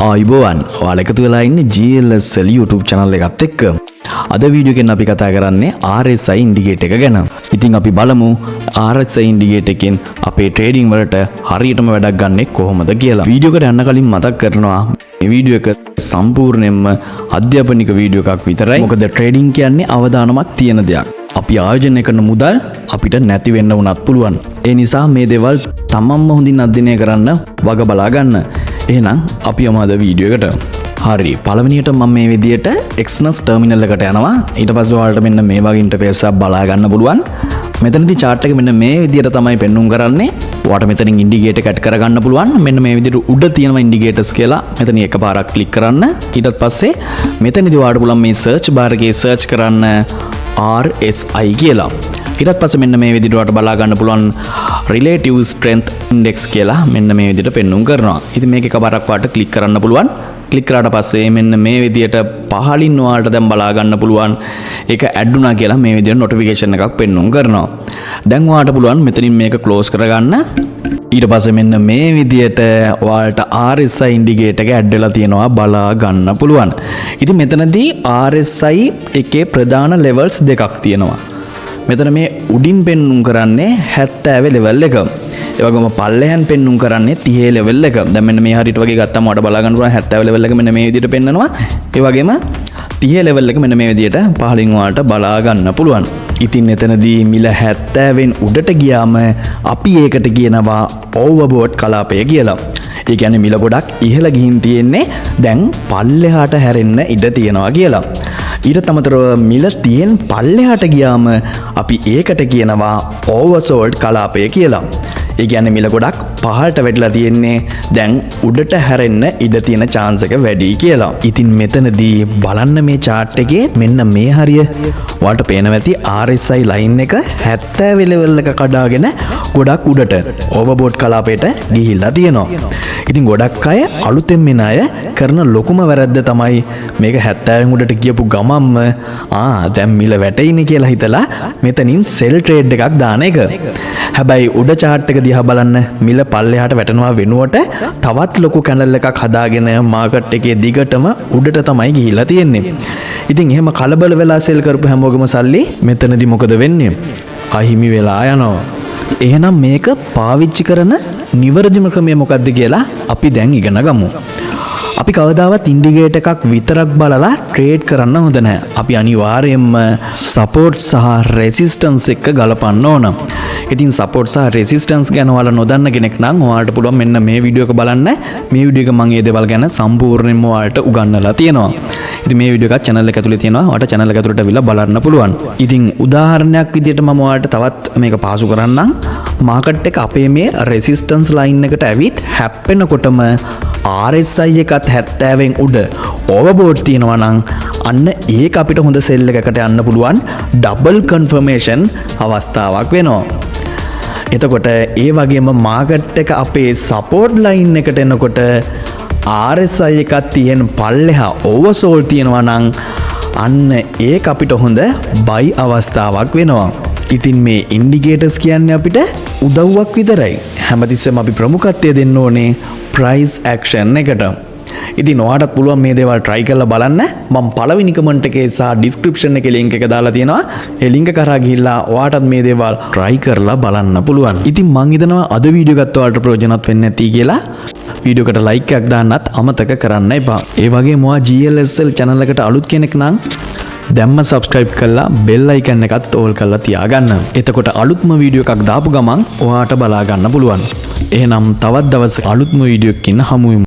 ආයුබෝවන් ඔයාලා එකතු වෙලා ඉන්නේ GLSL YouTube channel එකත් එක්ක. අද වීඩියෝ එකෙන් අපි කතා කරන්නේ RSI ඉන්ඩිකේටර් එක ගැන. ඉතින් අපි බලමු RSI ඉන්ඩිකේටර් එකෙන් අපේ ට්‍රේඩින් වලට හරියටම වැඩක් ගන්නෙ කොහොමද කියලා. වීඩියෝ එකට යන්න කලින් මතක් කරනවා මේ වීඩියෝ එක සම්පූර්ණයෙන්ම අධ්‍යාපනික වීඩියෝ එකක් විතරයි. මොකද ට්‍රේඩින් කියන්නේ අවධානමක් තියෙන දෙයක්. අපි ආයෝජනය කරන මුදල් අපිට නැති වෙන්න වුණත් පුළුවන්. ඒ නිසා මේ දේවල් තමන්ම හොඳින් අධ්‍යයනය කරන්න වග බලා ගන්න. එහෙනම් අපි යමු අද වීඩියෝ එකට. හරි, පළවෙනියට මම මේ විදියට Exynos ටර්මිනල් එකට යනවා. ඊට පස්සේ ඔයාලට මෙන්න මේ වගේ ඉන්ටර්ෆේස් එකක් බලා ගන්න පුළුවන්. මෙතනදී chart එක මෙන්න මේ විදියට තමයි පෙන්වුම් කරන්නේ. ඔයාලට මෙතනින් ඉන්ඩිකේටර් එක ඇඩ් කරගන්න පුළුවන්. මෙන්න මේ විදියට උඩ තියෙනවා ඉන්ඩිකේටර්ස් කියලා. මෙතන එකපාරක් ක්ලික් කරන්න. ඊට පස්සේ මෙතනදී ඔයාලට පුළුවන් මේ සර්ච් බාර් එකේ සර්ච් කරන්න RSI කියලා. ඊට පස්සේ මෙන්න මේ විදිහට ඔයාලට බලා ගන්න පුළුවන් relative strength index කියලා මෙන්න මේ විදිහට පෙන්වුම් කරනවා. ඉතින් මේක එකපාරක් ඔයාලට ක්ලික් කරන්න පුළුවන්. ක්ලික් කරාට පස්සේ මෙන්න මේ විදිහට පහලින් ඔයාලට දැන් බලා ගන්න පුළුවන් ඒක ඇඩ් වුණා කියලා මේ විදිහට notification එකක් පෙන්වුම් කරනවා. දැන් ඔයාලට පුළුවන් මෙතනින් මේක close කරගන්න. ඊට පස්සේ මෙන්න මේ විදිහට ඔයාලට RSI ඉන්ඩිකේටර් එක ඇඩ් වෙලා තියෙනවා බලා ගන්න පුළුවන්. ඉතින් මෙතනදී RSI එකේ ප්‍රධාන levels දෙකක් තියෙනවා. මෙතන මේ උඩින් පෙන්වුම් කරන්නේ 70 level එක. ඒ වගේම පල්ලෙහාන් පෙන්වුම් කරන්නේ 30 level එක. දැන් මෙන්න මේ හරියට වගේ ගත්තම ඔයාලට බලා ගන්න පුළුවන් 70 level එක මෙන්න මේ විදිහට පෙන්නනවා. ඒ වගේම 30 level එක මෙන්න මේ විදිහට පහලින් ඔයාලට බලා ගන්න පුළුවන්. ඉතින් එතනදී මිල 70න් උඩට ගියාම අපි ඒකට කියනවා overbought කලාපය කියලා. ඒ කියන්නේ මිල ගොඩක් ඉහළ ගිහින් තියෙන්නේ දැන් පල්ලෙහාට හැරෙන්න ඉඩ තියනවා කියලා. ඊට අමතරව මිල 30න් පල්ලෙහාට ගියාම අපි ඒකට කියනවා oversold කලාපය කියලා. ඒ කියන්නේ මිල ගොඩක් පහළට වැටිලා තියෙන්නේ දැන් උඩට හැරෙන්න ඉඩ තියෙන chance එක වැඩි කියලා. ඉතින් මෙතනදී බලන්න මේ chart එකේ මෙන්න මේ හරිය ඔයාලට පේනවා ඇති RSI line එක 70 level එක කඩාගෙන ගොඩක් උඩට overbought කලාපයට ගිහිල්ලා තියෙනවා. ඉතින් ගොඩක් අය අලුතෙන් මෙන අය කරන ලොකුම වැරද්ද තමයි මේක 70න් උඩට ගියපු ගමම්ම දැන් මිල වැටෙයිනේ කියලා හිතලා මෙතනින් sell trade එකක් දාන එක. හැබැයි උඩ chart එක දිහා බලන්න මිල පල්ලෙහාට වැටෙනවා වෙනුවට තවත් ලොකු කැනල් එකක් හදාගෙන මාකට් එකේ දිගටම උඩට තමයි ගිහිල්ලා තියෙන්නේ. ඉතින් එහෙම කලබල වෙලා sell කරපු හැමෝගෙම සල්ලි මෙතනදී මොකද වෙන්නේ? අහිමි වෙලා යනවා. එහෙනම් මේක පාවිච්චි කරන නිවැරදිම ක්‍රමය මොකක්ද කියලා අපි දැන් ඉගෙන ගමු. අපි කවදාවත් ඉන්ඩිකේටර් එකක් විතරක් බලලා ට්‍රේඩ් කරන්න හොඳ නැහැ. අපි අනිවාර්යයෙන්ම සපෝට් සහ රෙසිස්ටන්ස් එක ගලපන්න ඕන. ඉතින් සපෝට් සහ රෙසිස්ටන්ස් ගැන ඔයාලා නොදන්න කෙනෙක් නම් ඔයාලට පුළුවන් මෙන්න මේ වීඩියෝ එක බලන්න. මේ වීඩියෝ එක මම මේ දේවල් ගැන සම්පූර්ණයෙන්ම ඔයාලට උගන්වලා තියෙනවා. ඉතින් මේ වීඩියෝ එකත් channel එක ඇතුලේ තියෙනවා. ඔයාලට channel එක ඇතුලට අවිලා බලන්න පුළුවන්. ඉතින් උදාහරණයක් විදිහට මම ඔයාලට තවත් මේක පාසු කරන්නම්. මාකට් එක අපේ මේ රෙසිස්ටන්ස් ලයින් එකට ඇවිත් හැප්පෙනකොටම RSI එකත් 70න් උඩ overbought තියෙනවා නම් අන්න ඒක අපිට හොඳ sell එකකට යන්න පුළුවන් double confirmation අවස්ථාවක් වෙනවා. එතකොට ඒ වගේම මාකට් එක අපේ support line එකට එනකොට RSI එකක් තියෙන පල්ලෙහා oversold තියෙනවා නම් අන්න ඒක අපිට හොඳ buy අවස්ථාවක් වෙනවා. ඉතින් මේ indicators කියන්නේ අපිට උදව්වක් විතරයි. හැමතිස්සෙම අපි ප්‍රමුඛත්වය දෙන්න ඕනේ price action එකට. ඉතින් ඔයාලට පුළුවන් මේ දේවල් try කරලා බලන්න. මම පළවෙනි comment එකේ සහ description එකේ link එක දාලා තියෙනවා. ඒ link කරා ගිහිල්ලා ඔයාලට මේ දේවල් try කරලා බලන්න පුළුවන්. ඉතින් මම හිතනවා අද වීඩියෝ එකත් ඔයාලට ප්‍රයෝජනවත් වෙන්න ඇති කියලා. වීඩියෝ එකට like එකක් දාන්නත් අමතක කරන්න එපා. ඒ වගේම ඔයා GLSL channel එකට අලුත් කෙනෙක් නම් දැම්ම subscribe කරලා bell icon එකත් ඕල් කරලා තියාගන්න. එතකොට අලුත්ම වීඩියෝ එකක් දාපු ගමන් ඔයාට බලා ගන්න පුළුවන්. එහෙනම් තවත් දවසක අලුත්ම වීඩියෝ එකකින් හමු වෙමු.